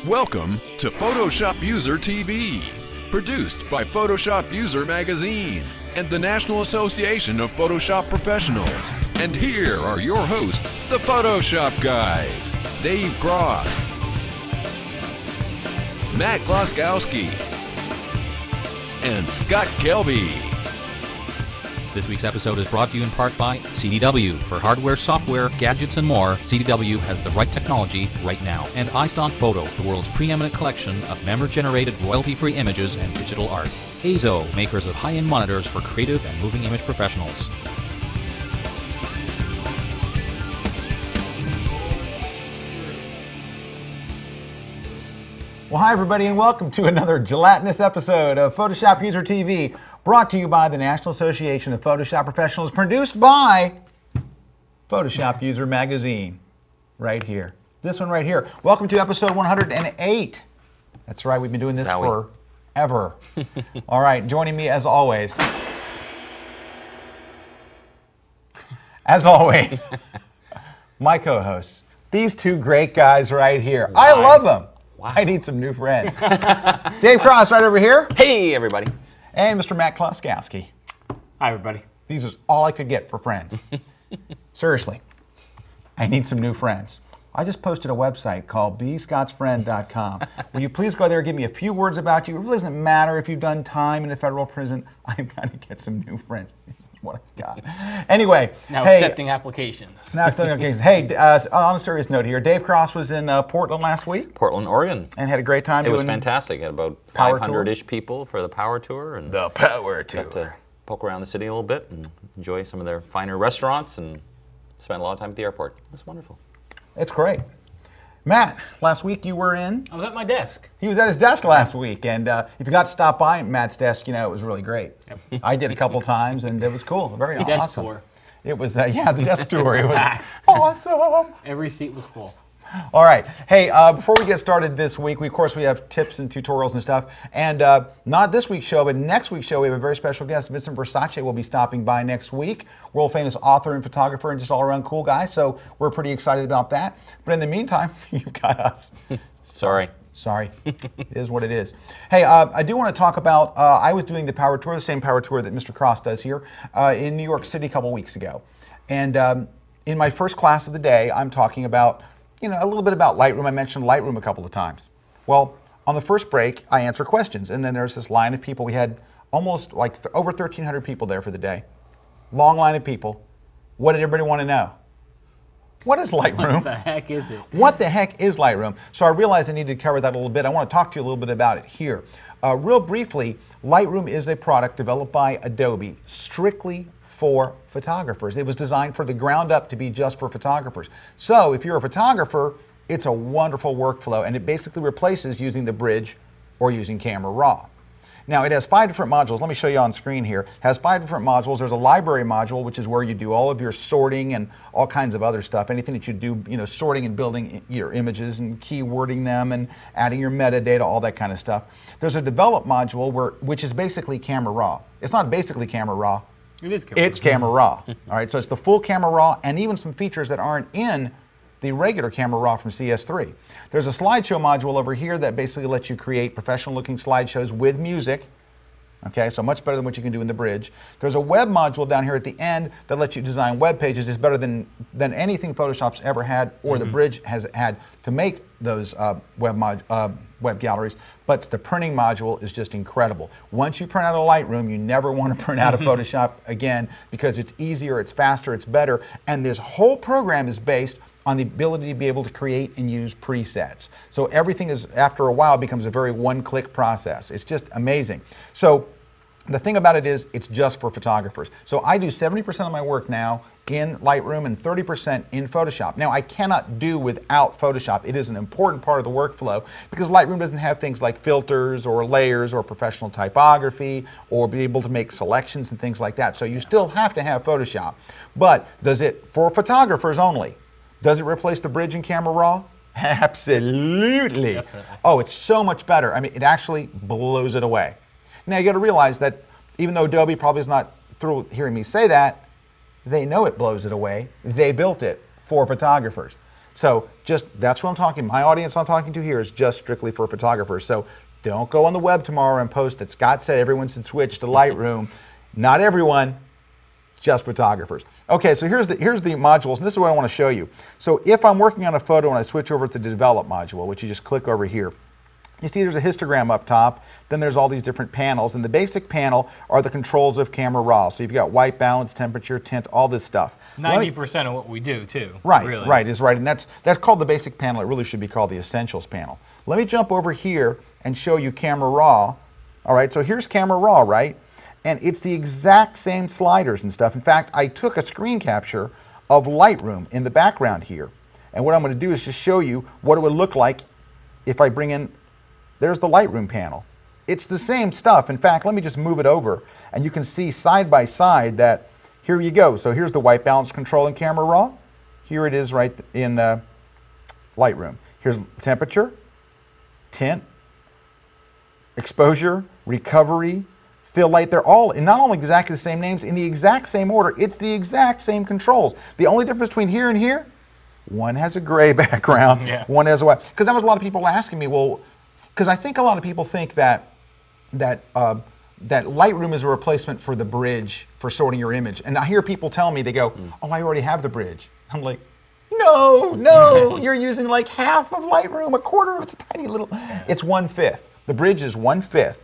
Welcome to Photoshop User TV, produced by Photoshop User Magazine and the National Association of Photoshop Professionals. And here are your hosts, the Photoshop guys, Dave Groff, Matt Kloskowski, and Scott Kelby. This week's episode is brought to you in part by CDW. For hardware, software, gadgets, and more, CDW has the right technology right now. And iStock Photo, the world's preeminent collection of member-generated royalty-free images and digital art. AZO, makers of high-end monitors for creative and moving image professionals. Well, hi everybody, and welcome to another gelatinous episode of Photoshop User TV, brought to you by the National Association of Photoshop Professionals, produced by Photoshop User Magazine, right here. This one right here. Welcome to episode 108. That's right, we've been doing this forever. All right, joining me as always, my co-hosts, these two great guys right here. Wow. I love them. Wow. I need some new friends. Dave Cross right over here. Hey, everybody. And Mr. Matt Kloskowski. Hi, everybody. These are all I could get for friends. Seriously, I need some new friends. I just posted a website called bescottsfriend.com. Will you please go there and give me a few words about you? It really doesn't matter if you've done time in a federal prison. I've got to get some new friends. What I've got. Anyway. Now accepting applications. Now accepting applications. Hey, on a serious note here, Dave Cross was in Portland last week. Portland, Oregon. And had a great time. It was fantastic. Had about 500-ish people for the Power Tour. And the Power Tour. Got to poke around the city a little bit and enjoy some of their finer restaurants and spend a lot of time at the airport. It was wonderful. It's great. Matt, last week you were in? I was at my desk. He was at his desk last week, and if you got to stop by Matt's desk, you know, it was really great. Yep. I did a couple times, and it was cool. Very awesome. Desk tour. It was, yeah, the desk tour. It was awesome. Every seat was full. All right. Hey, before we get started this week, of course, we have tips and tutorials and stuff. And not this week's show, but next week's show, we have a very special guest. Vincent Versace will be stopping by next week. World famous author and photographer and just all around cool guy. So we're pretty excited about that. But in the meantime, you've got us. Sorry. It is what it is. Hey, I do want to talk about, I was doing the Power Tour, the same Power Tour that Mr. Cross does here, in New York City a couple weeks ago. And in my first class of the day, I'm talking about, you know, a little bit about Lightroom. I mentioned Lightroom a couple of times. Well, on the first break, I answer questions. And then there's this line of people. We had almost like over 1,300 people there for the day. Long line of people. What did everybody want to know? What is Lightroom? What the heck is it? What the heck is Lightroom? So I realized I needed to cover that a little bit. I want to talk to you a little bit about it here. Real briefly, Lightroom is a product developed by Adobe strictly for photographers. It was designed for the ground up to be just for photographers. So if you're a photographer, it's a wonderful workflow, and it basically replaces using the bridge or using Camera Raw. Now, it has 5 different modules. Let me show you on screen here. It has 5 different modules. There's a library module, which is where you do all of your sorting and all kinds of other stuff. Anything that you do, you know, sorting and building your images and keywording them and adding your metadata, all that kind of stuff. There's a develop module which is basically Camera Raw. It's not basically Camera Raw. It is Camera Raw. It's Camera Raw. All right, so it's the full Camera Raw and even some features that aren't in the regular Camera Raw from CS3. There's a slideshow module over here that basically lets you create professional looking slideshows with music. Okay, so much better than what you can do in the bridge. There's a web module down here at the end that lets you design web pages. It's better than anything Photoshop's ever had or the bridge has had to make those web galleries. But the printing module is just incredible. Once you print out a Lightroom, you never want to print out a Photoshop again because it's easier, it's faster, it's better. And this whole program is based on the ability to be able to create and use presets. So everything is, after a while, becomes a very one-click process. It's just amazing. So the thing about it is, it's just for photographers. So I do 70% of my work now in Lightroom and 30% in Photoshop. Now, I cannot do without Photoshop. It is an important part of the workflow because Lightroom doesn't have things like filters or layers or professional typography or be able to make selections and things like that. So you still have to have Photoshop. But does it, for photographers only, does it replace the bridge in Camera Raw? Absolutely. Definitely. Oh, it's so much better. I mean, it actually blows it away. Now, you got to realize that even though Adobe probably is not through hearing me say that, they know it blows it away. They built it for photographers. So that's what I'm talking. My audience I'm talking to here is just strictly for photographers. So don't go on the web tomorrow and post that Scott said everyone should switch to Lightroom. Not everyone, just photographers. Okay, so here's the modules, and this is what I want to show you. So if I'm working on a photo and I switch over to the develop module, which you just click over here, you see there's a histogram up top, then there's all these different panels, and the basic panel are the controls of camera raw. So you've got white balance, temperature, tint, all this stuff. 90% of what we do too. Right, really. right, is right, and that's called the basic panel. It really should be called the essentials panel. Let me jump over here and show you camera raw. All right, so here's camera raw, right? And it's the exact same sliders and stuff. In fact, I took a screen capture of Lightroom in the background here. And what I'm going to do is just show you what it would look like if I bring in, there's the Lightroom panel. It's the same stuff. In fact, let me just move it over, and you can see side by side that here you go. So here's the white balance control in camera raw. Here it is right in Lightroom. Here's temperature, tint, exposure, recovery, fill light. They're all in not only exactly the same names, in the exact same order. It's the exact same controls. The only difference between here and here, one has a gray background, one has a white. Because there was a lot of people asking me, well, because I think a lot of people think that Lightroom is a replacement for the bridge for sorting your image. And I hear people tell me, they go, oh, I already have the bridge. I'm like, no, you're using like half of Lightroom, a quarter of it's a tiny little, it's 1/5. The bridge is 1/5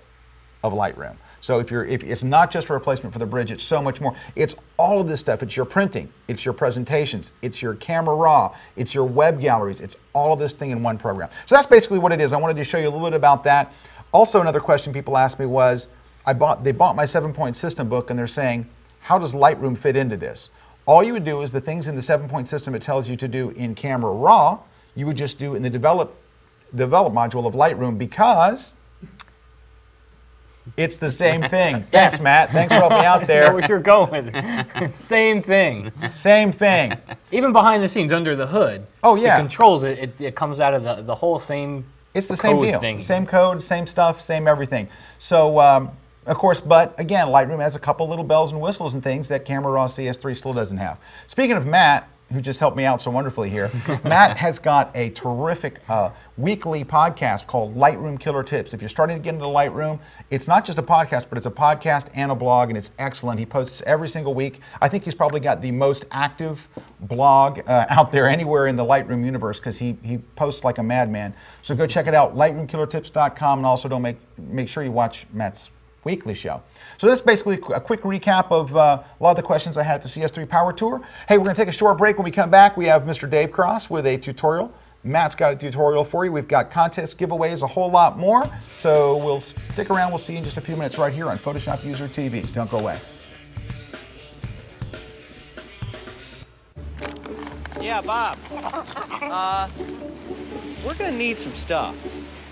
of Lightroom. So if it's not just a replacement for the bridge, it's so much more. It's all of this stuff. It's your printing, it's your presentations, it's your camera raw, it's your web galleries, it's all of this thing in one program. So that's basically what it is. I wanted to show you a little bit about that. Also, another question people asked me was, they bought my 7-point system book and they're saying, how does Lightroom fit into this? All you would do is the things in the 7-point system it tells you to do in camera raw, you would just do in the develop module of Lightroom, because it's the same thing. Thanks, Matt. Thanks for helping me out there. I know where you're going. Same thing. Same thing. Even behind the scenes, under the hood. Oh, yeah. The controls, it comes out of the whole same It's the same deal. Thing. Same code, same stuff, same everything. So, of course, but again, Lightroom has a couple little bells and whistles and things that Camera Raw CS3 still doesn't have. Speaking of Matt, who just helped me out so wonderfully here, Matt has got a terrific weekly podcast called Lightroom Killer Tips. If you're starting to get into Lightroom, it's not just a podcast, but it's a podcast and a blog, and it's excellent. He posts every single week. I think he's probably got the most active blog out there anywhere in the Lightroom universe, because he posts like a madman. So go check it out, lightroomkillertips.com, and also don't make sure you watch Matt's weekly show. So that's basically a quick recap of a lot of the questions I had at the CS3 Power Tour. Hey, we're going to take a short break. When we come back, we have Mr. Dave Cross with a tutorial. Matt's got a tutorial for you. We've got contests, giveaways, a whole lot more. So we'll stick around. We'll see you in just a few minutes right here on Photoshop User TV. Don't go away. Yeah, Bob. We're going to need some stuff.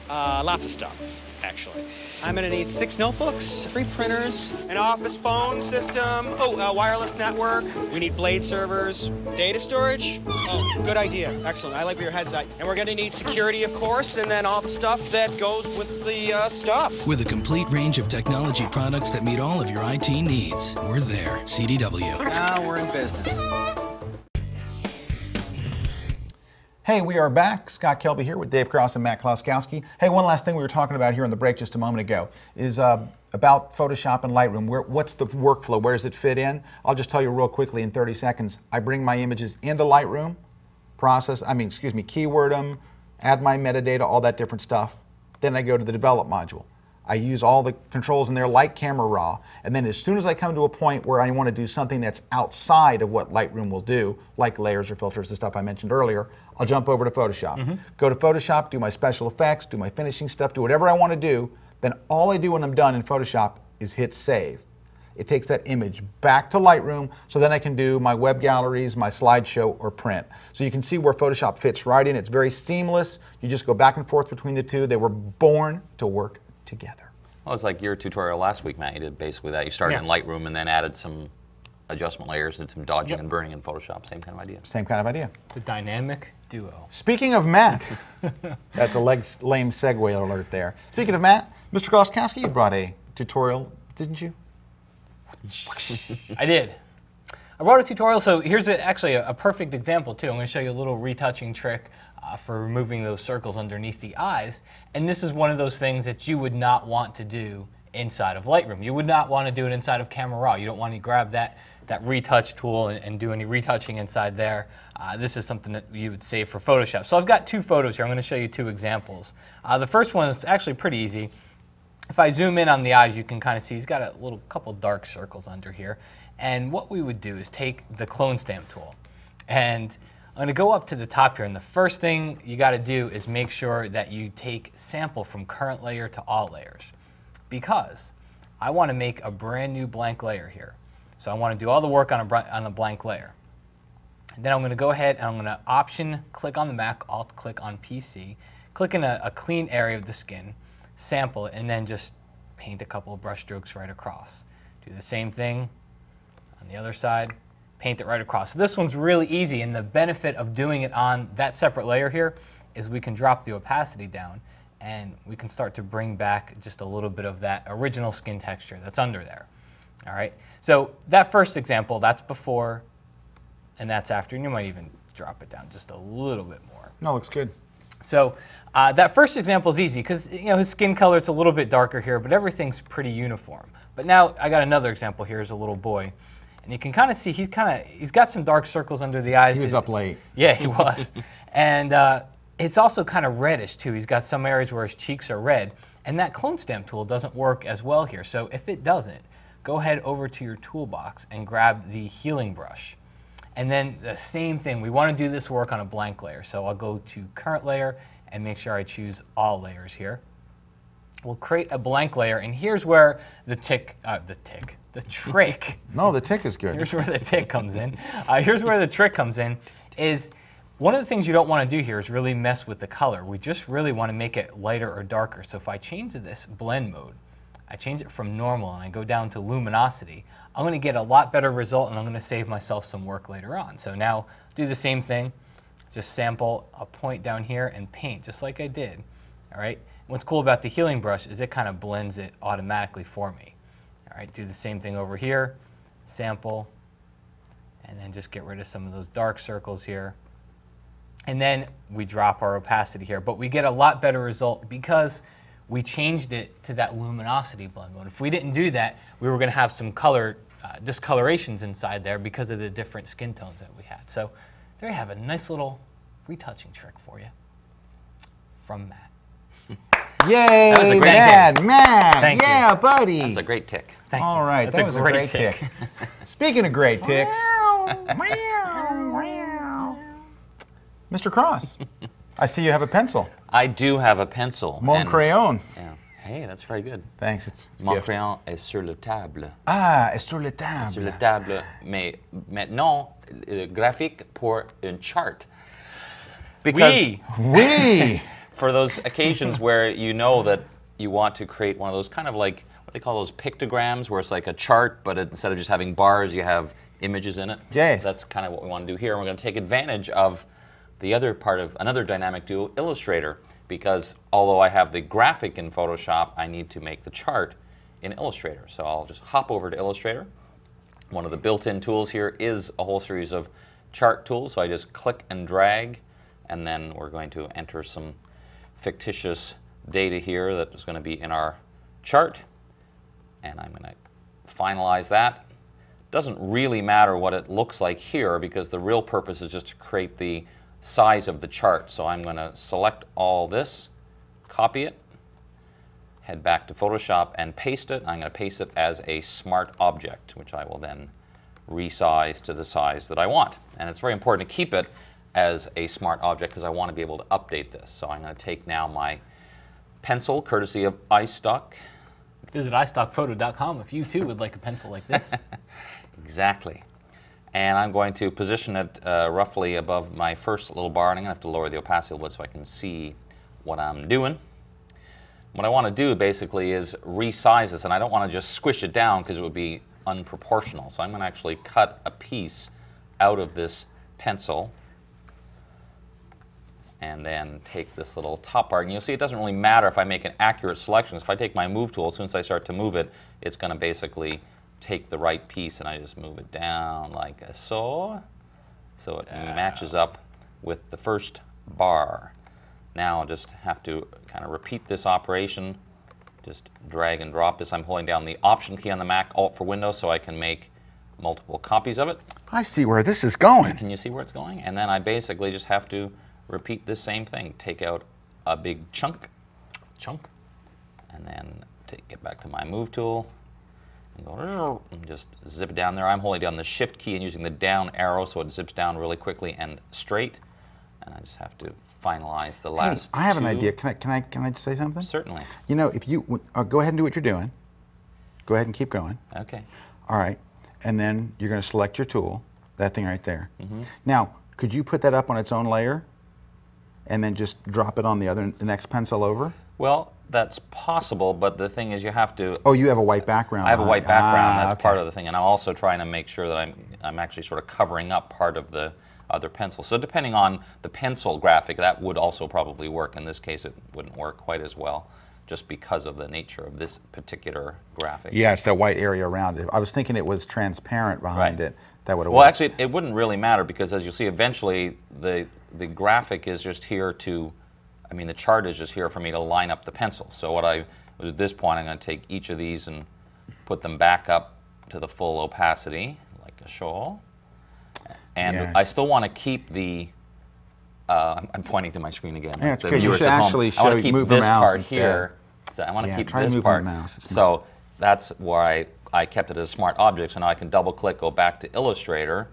Lots of stuff, actually. I'm going to need 6 notebooks, 3 printers, an office phone system, a wireless network. We need blade servers, data storage. Oh, good idea. Excellent. I like where your head's at. And we're going to need security, of course, and then all the stuff that goes with the stuff. With a complete range of technology products that meet all of your IT needs, we're there. CDW. Now we're in business. Hey, we are back. Scott Kelby here with Dave Cross and Matt Kloskowski. Hey, one last thing we were talking about here on the break just a moment ago is about Photoshop and Lightroom. What's the workflow? Where does it fit in? I'll just tell you real quickly in 30 seconds. I bring my images into Lightroom, keyword them, add my metadata, all that different stuff. Then I go to the Develop module. I use all the controls in there like Camera Raw, and then as soon as I come to a point where I want to do something that's outside of what Lightroom will do, like layers or filters, the stuff I mentioned earlier, I'll jump over to Photoshop. Go to Photoshop, do my special effects, do my finishing stuff, do whatever I want to do. Then all I do when I'm done in Photoshop is hit save. It takes that image back to Lightroom, so then I can do my web galleries, my slideshow, or print. So you can see where Photoshop fits right in. It's very seamless. You just go back and forth between the two. They were born to work together. Well, it's like your tutorial last week, Matt. You did basically that. You started in Lightroom and then added some adjustment layers and some dodging and burning in Photoshop. Same kind of idea. Same kind of idea. The dynamic duo. Speaking of Matt, that's a lame segue alert there. Speaking of Matt, Mr. Kloskowski, you brought a tutorial, didn't you? I did. I brought a tutorial, so here's actually a perfect example too. I'm going to show you a little retouching trick for removing those circles underneath the eyes. And this is one of those things that you would not want to do inside of Lightroom. You would not want to do it inside of Camera Raw. You don't want to grab that retouch tool and do any retouching inside there. This is something that you would save for Photoshop. So I've got two photos here. I'm going to show you two examples. The first one is actually pretty easy. If I zoom in on the eyes, you can kind of see he's got a little couple dark circles under here. And what we would do is take the clone stamp tool. And I'm going to go up to the top here. And the first thing you got to do is make sure that you take sample from current layer to all layers. Because I want to make a brand new blank layer here. So I want to do all the work on a blank layer. And then I'm going to go ahead and I'm going to Option click on the Mac, Alt click on PC, click in a clean area of the skin, sample it, and then just paint a couple of brush strokes right across. Do the same thing on the other side, paint it right across. So this one's really easy, and the benefit of doing it on that separate layer here is we can drop the opacity down and we can start to bring back just a little bit of that original skin texture that's under there. All right, so that first example, that's before and that's after, and you might even drop it down just a little bit more. No, looks good. So that first example is easy because his skin color is a little bit darker here, but everything's pretty uniform. But now I got another example here as a little boy, and you can kind of see he's got some dark circles under the eyes. He was up late. Yeah, he was, and it's also kind of reddish too. He's got some areas where his cheeks are red, and that clone stamp tool doesn't work as well here. So if it doesn't, go ahead over to your toolbox and grab the healing brush. And then the same thing, we want to do this work on a blank layer. So I'll go to current layer and make sure I choose all layers here. We'll create a blank layer, and here's where the trick. No, the tick is good. Here's where the tick comes in. Here's where the trick comes in, is one of the things you don't want to do here is really mess with the color. We just really want to make it lighter or darker. So if I change this blend mode, I change it from normal and I go down to luminosity, I'm going to get a lot better result, and I'm going to save myself some work later on. So now do the same thing, just sample a point down here and paint just like I did. All right. What's cool about the healing brush is it kind of blends it automatically for me. All right, do the same thing over here, sample, and then just get rid of some of those dark circles here. And then we drop our opacity here, but we get a lot better result because we changed it to that luminosity blend mode. If we didn't do that, we were going to have some color discolorations inside there because of the different skin tones that we had. So there you have a nice little retouching trick for you from Matt. Yay, That was a great man. Thank you. Yeah, buddy. That's a great tick. Thank you. All right, That's that a was great a great tick. tick. Speaking of great ticks, Mr. Cross, I see you have a pencil. I do have a pencil. Mon and- crayon. Yeah. Hey, that's very good. Thanks, it's a Mon gift. crayon est sur la table. Ah, est sur la Sur la table. table, mais maintenant, graphique pour une chart. Because Oui. for those occasions where you know that you want to create one of those kind of like, what do they call those pictograms, where it's like a chart, but instead of just having bars, you have images in it. Yes. That's kind of what we want to do here. And we're going to take advantage of the other part of another dynamic duo, Illustrator, because although I have the graphic in Photoshop, I need to make the chart in Illustrator. So I'll just hop over to Illustrator. One of the built-in tools here is a whole series of chart tools. So I just click and drag, and then we're going to enter some fictitious data here that is going to be in our chart. And I'm going to finalize that. Doesn't really matter what it looks like here because the real purpose is just to create the size of the chart. So I'm going to select all this, copy it, head back to Photoshop and paste it. I'm going to paste it as a smart object, which I will then resize to the size that I want. And it's very important to keep it as a smart object because I want to be able to update this. So I'm going to take now my pencil, courtesy of iStock. Visit iStockPhoto.com if you too would like a pencil like this. Exactly. And I'm going to position it roughly above my first little bar, and I'm going to have to lower the opacity a little bit so I can see what I'm doing. What I want to do basically is resize this, and I don't want to just squish it down because it would be unproportional. So I'm going to actually cut a piece out of this pencil and then take this little top part. And you'll see it doesn't really matter if I make an accurate selection. If I take my move tool, as soon as I start to move it, it's going to basically take the right piece and I just move it down like so. So it matches up with the first bar. Now I'll just have to kind of repeat this operation. Just drag and drop this. I'm holding down the Option key on the Mac, Alt for Windows, so I can make multiple copies of it. I see where this is going. Can you see where it's going? And then I basically just have to repeat this same thing. Take out a big chunk, and then get back to my Move tool, and go and just zip it down there. I'm holding down the Shift key and using the down arrow so it zips down really quickly and straight. And I just have to finalize the last I have an two. idea. Can I just say something? Certainly. You know, if you go ahead and do what you're doing. Go ahead and keep going. Okay. All right. And then you're going to select your tool, that thing right there. Now, could you put that up on its own layer and then just drop it on the next pencil over? Well, that's possible, but the thing is you have to... Oh, you have a white background. I have a white background, that's okay. part of the thing, and I'm also trying to make sure that I'm actually sort of covering up part of the other pencil. So depending on the pencil graphic, that would also probably work. In this case, it wouldn't work quite as well, just because of the nature of this particular graphic. Yeah, it's that white area around it. I was thinking it was transparent behind it. That would have Well, worked. actually, it wouldn't really matter because, as you'll see, eventually the graphic is just here to, I mean, the chart is just here for me to line up the pencil. So what at this point, I'm going to take each of these and put them back up to the full opacity, like a show. And Yes. I still want to keep the, I'm pointing to my screen again. Yeah, it's The good. You viewers should at home, actually I want to keep move the this mouse part instead. here. So I want to Yeah, keep try this moving part. the mouse. It's So that's where I kept it as a smart object. So now I can double click, go back to Illustrator,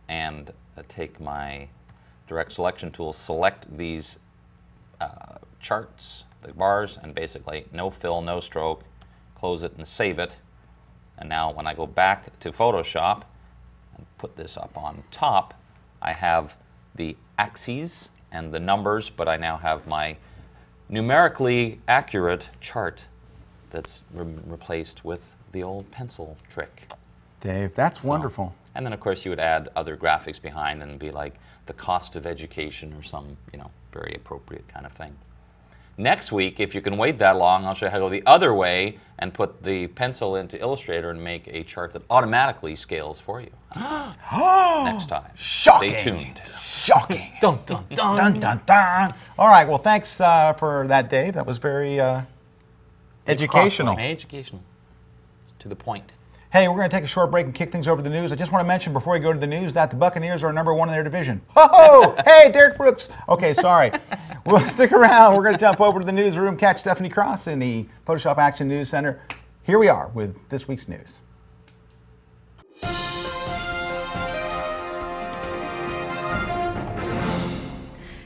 and take my direct selection tool, select these charts, the bars, and basically no fill, no stroke, close it and save it. And now when I go back to Photoshop and put this up on top, I have the axes and the numbers, but I now have my numerically accurate chart that's replaced with the old pencil trick. Dave, that's wonderful. And then, of course, you would add other graphics behind and be like the cost of education or some, very appropriate kind of thing. Next week, if you can wait that long, I'll show you how to go the other way and put the pencil into Illustrator and make a chart that automatically scales for you. Next time. Shocking. Stay tuned. Shocking. Dun, dun, dun. Dun, dun, dun. All right, well, thanks for that, Dave. That was very educational. Educational. To the point. Hey, we're going to take a short break and kick things over to the news. I just want to mention before we go to the news that the Buccaneers are #1 in their division. Ho-ho! Hey, Derek Brooks. Okay, sorry. Well, stick around. We're going to jump over to the newsroom, catch Stephanie Cross in the Photoshop Action News Center. Here we are with this week's news.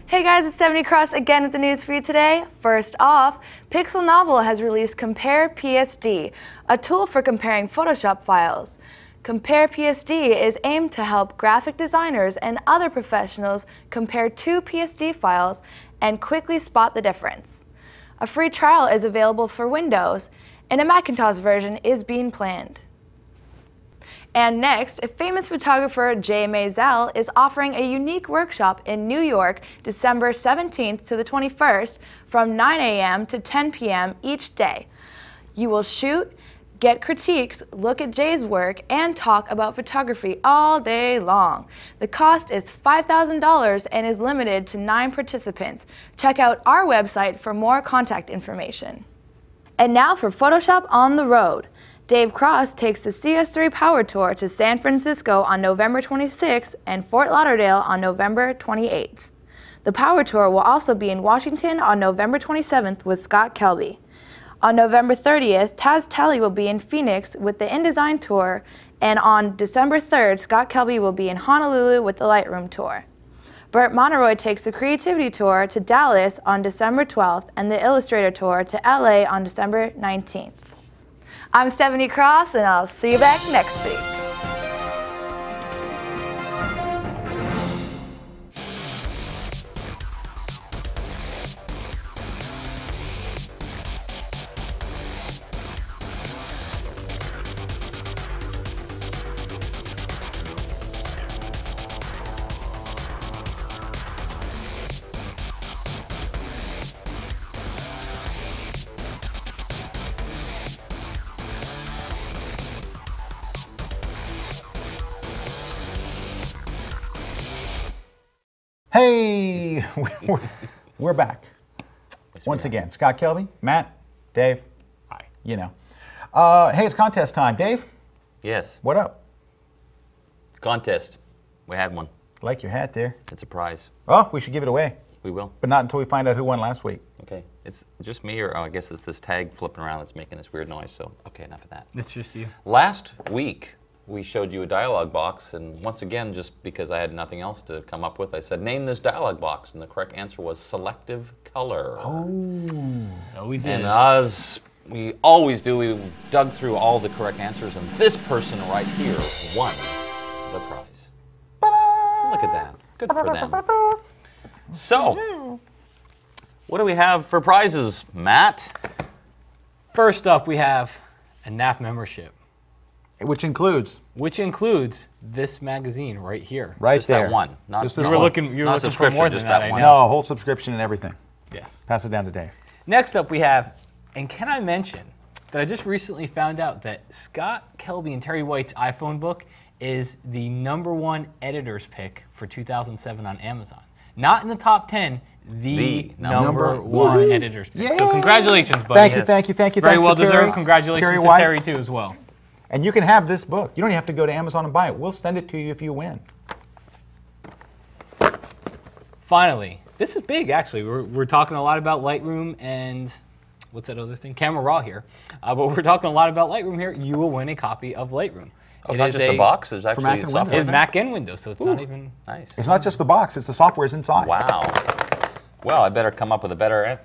Hey guys, it's Stephanie Cross again with the news for you today. First off, Pixel Novel has released Compare PSD, a tool for comparing Photoshop files. Compare PSD is aimed to help graphic designers and other professionals compare two PSD files and quickly spot the difference. A free trial is available for Windows, and a Macintosh version is being planned. And next, a famous photographer, Maisel, is offering a unique workshop in New York, December 17th to the 21st, from 9 a.m. to 10 p.m. each day. You will shoot, get critiques, look at Jay's work, and talk about photography all day long. The cost is $5,000 and is limited to 9 participants. Check out our website for more contact information. And now for Photoshop on the road. Dave Cross takes the CS3 Power Tour to San Francisco on November 26th and Fort Lauderdale on November 28th. The Power Tour will also be in Washington on November 27th with Scott Kelby. On November 30th, Taz Talley will be in Phoenix with the InDesign Tour, and on December 3rd, Scott Kelby will be in Honolulu with the Lightroom Tour. Bert Monteroy takes the Creativity Tour to Dallas on December 12th and the Illustrator Tour to LA on December 19th. I'm Stephanie Cross, and I'll see you back next week. Hey, we're back. Once again, Scott Kelby, Matt, Dave. Hi. You know. Hey, it's contest time. Dave? Yes. What up? Contest. We had one. Like your hat there. It's a prize. Oh, we should give it away. We will. But not until we find out who won last week. Okay. It's just me, or I guess it's this tag flipping around that's making this weird noise. So, okay, enough of that. It's just you. Last week, we showed you a dialog box, and once again, just because I had nothing else to come up with, I said, name this dialog box, and the correct answer was selective color. Oh. Always And is. as we always do, we dug through all the correct answers, and this person right here won the prize. Look at that. Good for them. So, what do we have for prizes, Matt? First up, we have a NAP membership, Which includes this magazine right here. right Just there. that one. Not, Just this You were one. looking for subscription, more than just that, that I one. know. No, a whole subscription and everything. Yes. Pass it down to Dave. Next up, we have, and can I mention that I just recently found out that Scott Kelby and Terry White's iPhone book is the #1 editor's pick for 2007 on Amazon. Not in the top 10, the number #1 editor's pick. Yay! So congratulations, buddy. Thank you, thank you, thank you. Very Thanks well to Terry. deserved. Congratulations Terry to White. Terry, too, as well. And you can have this book. You don't even have to go to Amazon and buy it. We'll send it to you if you win. Finally, this is big, actually. We're talking a lot about Lightroom and what's that other thing? Camera Raw here. But we're talking a lot about Lightroom here. You will win a copy of Lightroom. Oh, it's not just a box, there's actually Mac and software. Windows. It's Mac and Windows, so it's not even... Nice. It's not just the box, it's the software's inside. Wow. Well, I better come up with a better,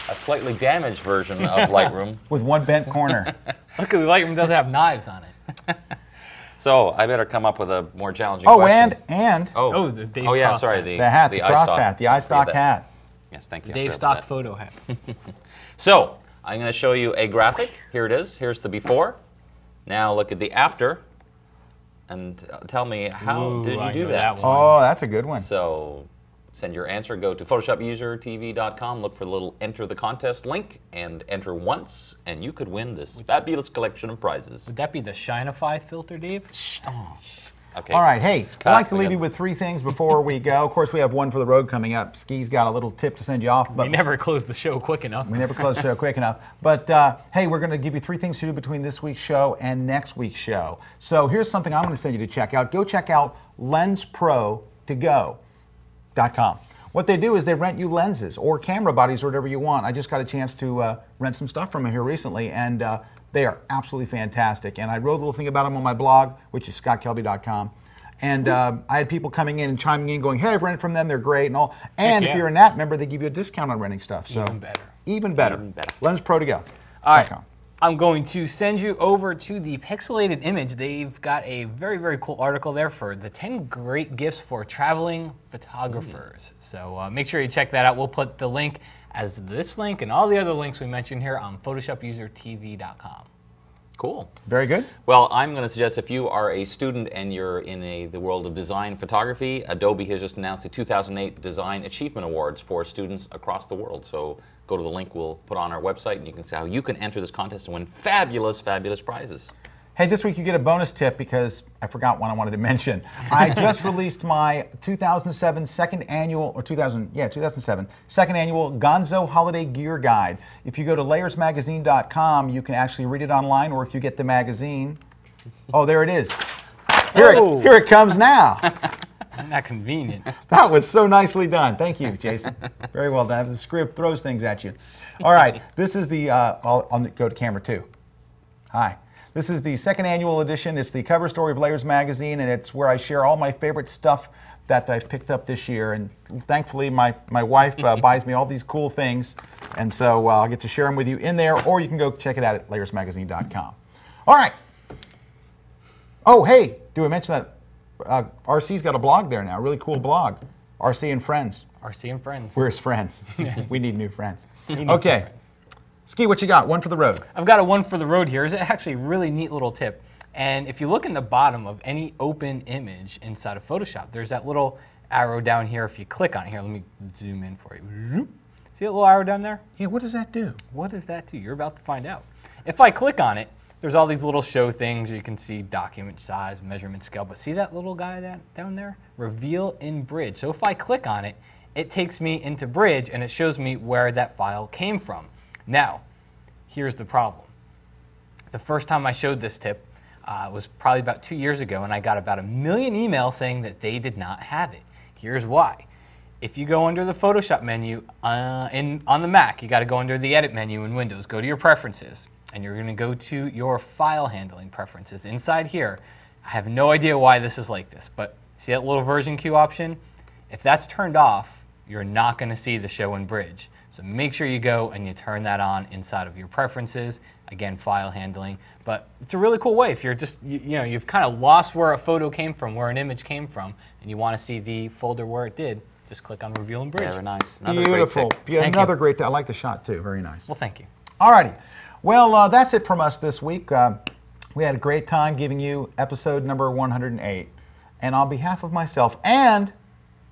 a slightly damaged version of Lightroom. With one bent corner. Luckily, Lightroom doesn't have knives on it. So I better come up with a more challenging Oh, question. and Oh, the Dave yeah, Cross sorry, hat. the hat, the cross hat, the iStock hat. Yes, thank you. I Dave forgot about stock that. photo hat. So I'm going to show you a graphic. Here it is. Here's the before. Now look at the after, and tell me how Ooh, did I you do know that? that one. Oh, that's a good one. So send your answer. Go to PhotoshopUserTV.com. Look for the little enter the contest link and enter once, and you could win this fabulous collection of prizes. Would that be the Shinify filter, Dave? Okay. All right, hey, I'd cut. like to We leave got- you with 3 things before we go. Of course, we have one for the road coming up. Ski's got a little tip to send you off, but We never closed the show quick enough. we never close the show quick enough. But hey, we're going to give you 3 things to do between this week's show and next week's show. So here's something I'm going to send you to check out. Go check out LensPro2Go.com. What they do is they rent you lenses or camera bodies or whatever you want. I just got a chance to rent some stuff from them here recently, and they are absolutely fantastic. And I wrote a little thing about them on my blog, which is scottkelby.com. And I had people coming in and chiming in going, hey, I've rented from them, they're great and all. And yeah. if you're a NAP member, they give you a discount on renting stuff. So Even better. Even better. Even better. LensPro2Go. All right. I'm going to send you over to the Pixelated Image. They've got a very, very cool article there for the 10 great gifts for traveling photographers. So make sure you check that out. We'll put the link as this link and all the other links we mentioned here on PhotoshopUserTV.com. Cool. Very good. Well, I'm going to suggest if you are a student and you're in the world of design photography, Adobe has just announced the 2008 Design Achievement Awards for students across the world. So go to the link we'll put on our website and you can see how you can enter this contest and win fabulous, fabulous prizes. Hey, this week you get a bonus tip because I forgot one I wanted to mention. I just released my 2007 second annual Gonzo Holiday Gear Guide. If you go to layersmagazine.com, you can actually read it online, or if you get the magazine, oh, there it is. Here it comes now. Isn't that convenient? That was so nicely done. Thank you, Jason. Very well done. The script throws things at you. All right, this is the, I'll go to camera 2. Hi. This is the second annual edition. It's the cover story of Layers Magazine, and it's where I share all my favorite stuff that I've picked up this year. And thankfully, my wife buys me all these cool things, and so I'll get to share them with you in there, or you can go check it out at layersmagazine.com. All right. Oh, hey, do I mention that RC's got a blog there now, a really cool blog, RC and Friends. RC and Friends. We're his friends. We need new friends. Okay. Ski, what you got? One for the road. I've got a one for the road here. It's actually a really neat little tip. And if you look in the bottom of any open image inside of Photoshop, there's that little arrow down here. If you click on it, here, let me zoom in for you. See that little arrow down there? Yeah, what does that do? What does that do? You're about to find out. If I click on it, there's all these little show things. You can see document size, measurement scale, but see that little guy down there? Reveal in Bridge. So if I click on it, it takes me into Bridge and it shows me where that file came from. Now, here's the problem. The first time I showed this tip was probably about 2 years ago, and I got about 1 million emails saying that they did not have it. Here's why. If you go under the Photoshop menu on the Mac, you got to go under the Edit menu in Windows, go to your Preferences, and you're going to go to your File Handling Preferences. Inside here, I have no idea why this is like this, but see that little version queue option? If that's turned off, you're not going to see the show in Bridge. So make sure you go and you turn that on inside of your Preferences. Again, file handling. But it's a really cool way if you're just, you've kind of lost where a photo came from, where an image came from, and you want to see the folder where it did, just click on Reveal in Bridge. Very nice. Beautiful. Another great tip. I like the shot too. Very nice. Well, thank you. Alrighty. Well, that's it from us this week. We had a great time giving you episode number 108. And on behalf of myself and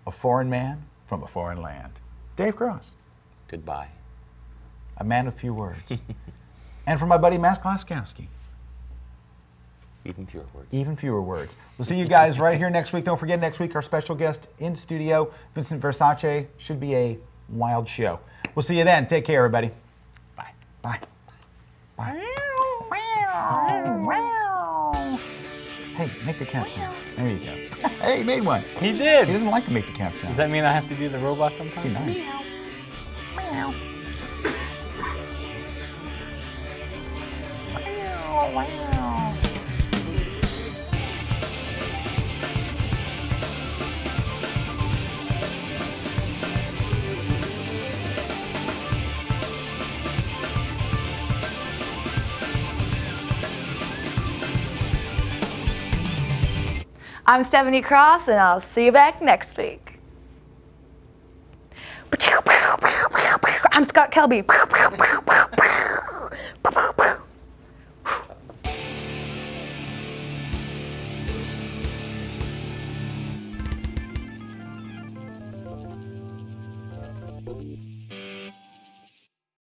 a foreign man from a foreign land, Dave Cross. Goodbye. A man of few words. And for my buddy Matt Klaskowski. Even fewer words. Even fewer words. We'll see you guys right here next week. Don't forget, next week our special guest in studio, Vincent Versace. Should be a wild show. We'll see you then. Take care, everybody. Bye. Bye. Bye. Hey, make the cat sound. There you go. Hey, he made one. He did. He doesn't like to make the cat sound. Does that mean I have to do the robot sometime? Be nice. Meow. I'm Stephanie Cross, and I'll see you back next week. I'm Scott Kelby.